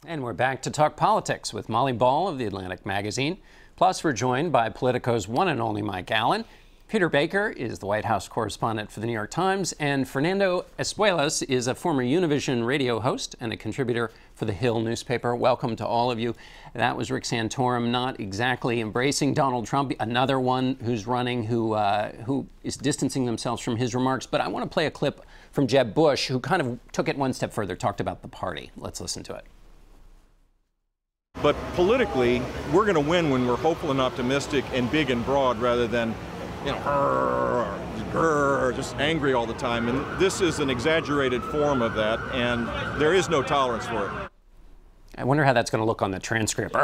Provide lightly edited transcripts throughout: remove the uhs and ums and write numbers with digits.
And we're back to talk politics with Molly Ball of The Atlantic Magazine. Plus, we're joined by Politico's one and only Mike Allen. Peter Baker is the White House correspondent for The New York Times. And Fernando Espuelas is a former Univision radio host and a contributor for The Hill newspaper. Welcome to all of you. That was Rick Santorum, not exactly embracing Donald Trump, another one who's running who is distancing themselves from his remarks. But I want to play a clip from Jeb Bush, who kind of took it one step further, talked about the party. Let's listen to it. But politically, we're going to win when we're hopeful and optimistic and big and broad rather than, just angry all the time. And this is an exaggerated form of that, and there is no tolerance for it. I wonder how that's going to look on the transcript.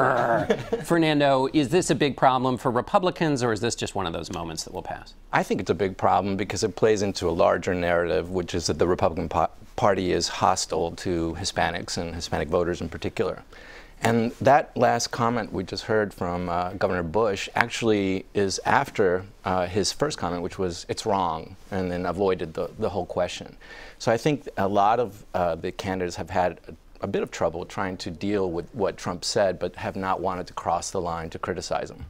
Fernando, is this a big problem for Republicans, or is this just one of those moments that will pass? I think it's a big problem because it plays into a larger narrative, which is that the Republican Party is hostile to Hispanics and Hispanic voters in particular. And that last comment we just heard from Governor Bush actually is after his first comment, which was, it's wrong, and then avoided the whole question. So I think a lot of the candidates have had a bit of trouble trying to deal with what Trump said, but have not wanted to cross the line to criticize him.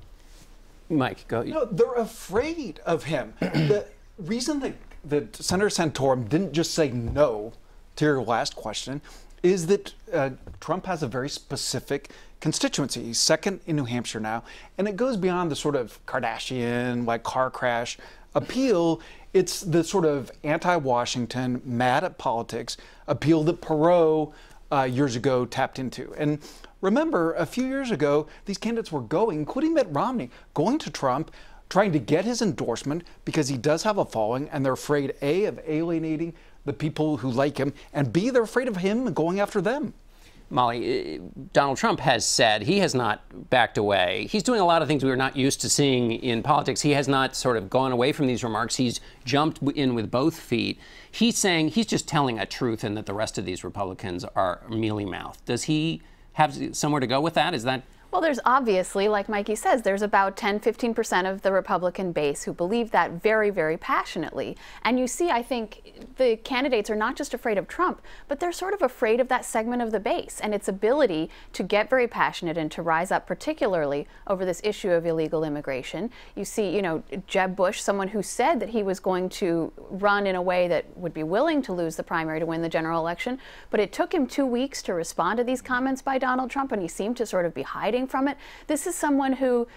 Mike, go. No, they're afraid of him. The reason that Senator Santorum didn't just say no to your last question is that Trump has a very specific constituency. He's second in New Hampshire now, and it goes beyond the sort of Kardashian, like car crash appeal. It's the sort of anti-Washington, mad at politics appeal that Perot years ago tapped into. And remember, a few years ago, these candidates were going, including Mitt Romney, going to Trump, trying to get his endorsement because he does have a following, and they're afraid, A, of alienating the people who like him, and B, they're afraid of him going after them. Molly, Donald Trump has said he has not backed away. He's doing a lot of things we were not used to seeing in politics. He has not sort of gone away from these remarks. He's jumped in with both feet. He's saying he's just telling a truth and that the rest of these Republicans are mealy-mouthed. Does he have somewhere to go with that? Is that... Well, there's obviously, like Mikey says, there's about 10–15% of the Republican base who believe that very, very passionately. And you see, I think the candidates are not just afraid of Trump, but they're sort of afraid of that segment of the base and its ability to get very passionate and to rise up, particularly over this issue of illegal immigration. You see, Jeb Bush, someone who said that he was going to run in a way that would be willing to lose the primary to win the general election, but it took him 2 weeks to respond to these comments by Donald Trump, and he seemed to sort of be hiding from it. This is someone who,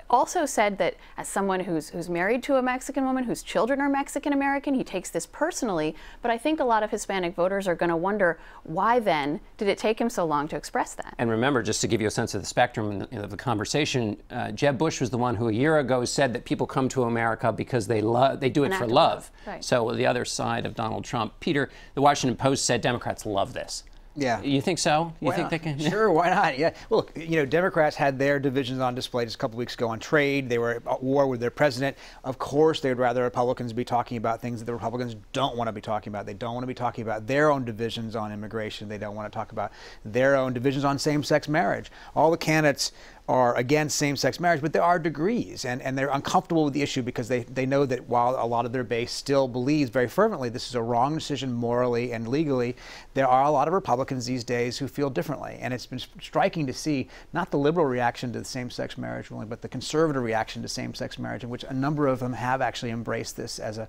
also said that as someone who's married to a Mexican woman, whose children are Mexican American, he takes this personally. But I think a lot of Hispanic voters are going to wonder, why then did it take him so long to express that? And remember, just to give you a sense of the spectrum of the conversation, Jeb Bush was the one who a year ago said that people come to America because they do it for love. Right. So the other side of Donald Trump. Peter, the Washington Post said Democrats love this. Yeah. You think so? You think they can? Sure, why not? Yeah. Well, Democrats had their divisions on display just a couple weeks ago on trade. They were at war with their president. Of course, they would rather Republicans be talking about things that the Republicans don't want to be talking about. They don't want to be talking about their own divisions on immigration. They don't want to talk about their own divisions on same-sex marriage. All the candidates are against same-sex marriage, but there are degrees, and they're uncomfortable with the issue because they know that while a lot of their base still believes very fervently this is a wrong decision morally and legally, there are a lot of Republicans these days who feel differently. And it's been striking to see not the liberal reaction to the same-sex marriage ruling, but the conservative reaction to same-sex marriage, in which a number of them have actually embraced this as a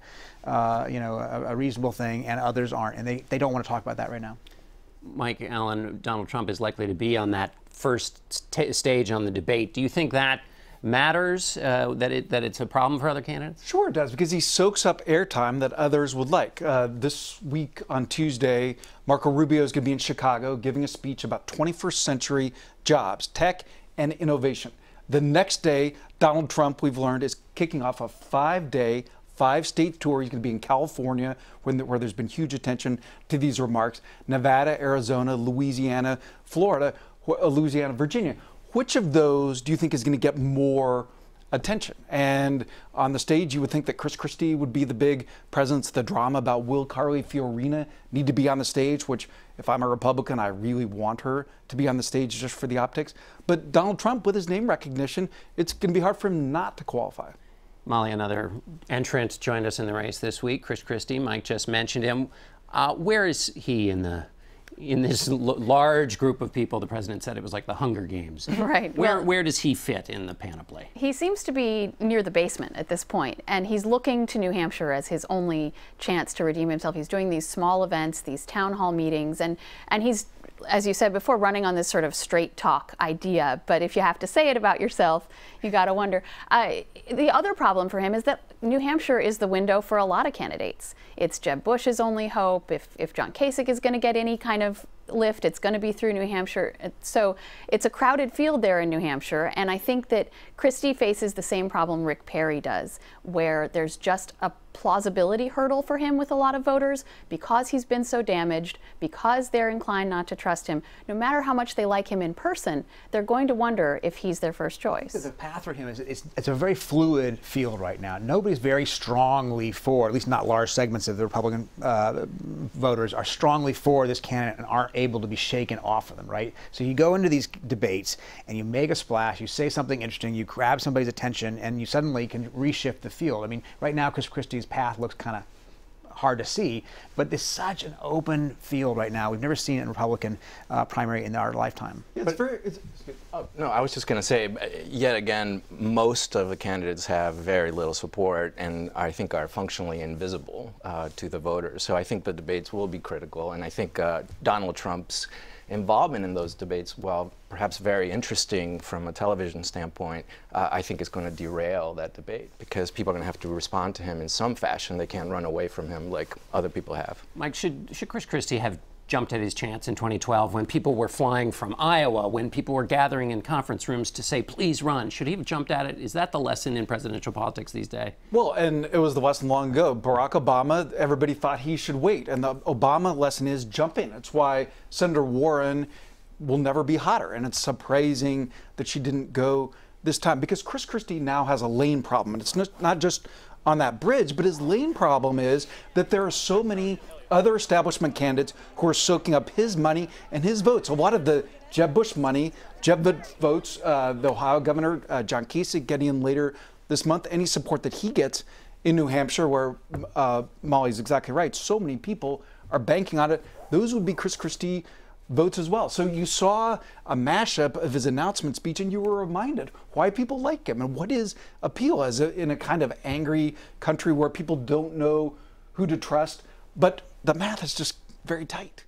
reasonable thing, and others aren't, and they don't want to talk about that right now. Mike Allen, Donald Trump is likely to be on that first stage on the debate. Do you think that matters, that it's a problem for other candidates? Sure it does, because he soaks up airtime that others would like. This week on Tuesday, Marco Rubio is going to be in Chicago giving a speech about 21st century jobs, tech, and innovation. The next day, Donald Trump, we've learned, is kicking off a 5-day, 5-state tour. He's going to be in California, where there's been huge attention to these remarks. Nevada, Arizona, Louisiana, Florida, Louisiana, Virginia. Which of those do you think is going to get more attention? And on the stage, you would think that Christie would be the big presence. The drama about will Carly Fiorina need to be on the stage, which, if I'm a Republican, I really want her to be on the stage just for the optics. But Donald Trump, with his name recognition, it's going to be hard for him not to qualify. Molly, another entrant, joined us in the race this week, Christie. Mike just mentioned him. Where is he in the in this large group of people, the president said it was like the Hunger Games. Right. Where does he fit in the panoply? He seems to be near the basement at this point, and he's looking to New Hampshire as his only chance to redeem himself. He's doing these small events, these town hall meetings, and he's, as you said before, running on this sort of straight talk idea. But if you have to say it about yourself, you got to wonder. The other problem for him is that New Hampshire is the window for a lot of candidates. It's Jeb Bush's only hope. If John Kasich is going to get any kind of lift, it's going to be through New Hampshire. So it's a crowded field there in New Hampshire, and I think that Christie faces the same problem Rick Perry does, where there's just a plausibility hurdle for him with a lot of voters because he's been so damaged, because they're inclined not to trust him. No matter how much they like him in person, they're going to wonder if he's their first choice. The path for him is it's a very fluid field right now. Nobody's very strongly for, at least not large segments of the Republican voters are strongly for this candidate and aren't able to be shaken off of them, right? So you go into these debates and you make a splash, you say something interesting, you grab somebody's attention, and you suddenly can reshift the field. I mean, right now, Christie's path looks kind of hard to see, but it's such an open field right now. We've never seen it in Republican primary in our lifetime. Yeah, no, I was just going to say, yet again, most of the candidates have very little support and I think are functionally invisible to the voters. So I think the debates will be critical, and I think Donald Trump's involvement in those debates, while perhaps very interesting from a television standpoint, I think is going to derail that debate because people are going to have to respond to him in some fashion. They can't run away from him like other people have. Mike, should Chris Christie have jumped at his chance in 2012 when people were flying from Iowa, when people were gathering in conference rooms to say, please run? Should he have jumped at it? Is that the lesson in presidential politics these days? Well, and it was the lesson long ago. Barack Obama, everybody thought he should wait. And the Obama lesson is jump in. It's why Senator Warren will never be hotter. And it's surprising that she didn't go this time because Chris Christie now has a lane problem. And it's not just on that bridge, but his lane problem is that there are so many other establishment candidates who are soaking up his money and his votes. A lot of the Jeb Bush money, Jeb votes, the Ohio Governor John Kasich getting in later this month, any support that he gets in New Hampshire, where Molly's exactly right, so many people are banking on it. Those would be Chris Christie votes as well. So you saw a mashup of his announcement speech and you were reminded why people like him and what his appeal is in a kind of angry country where people don't know who to trust. But the math is just very tight.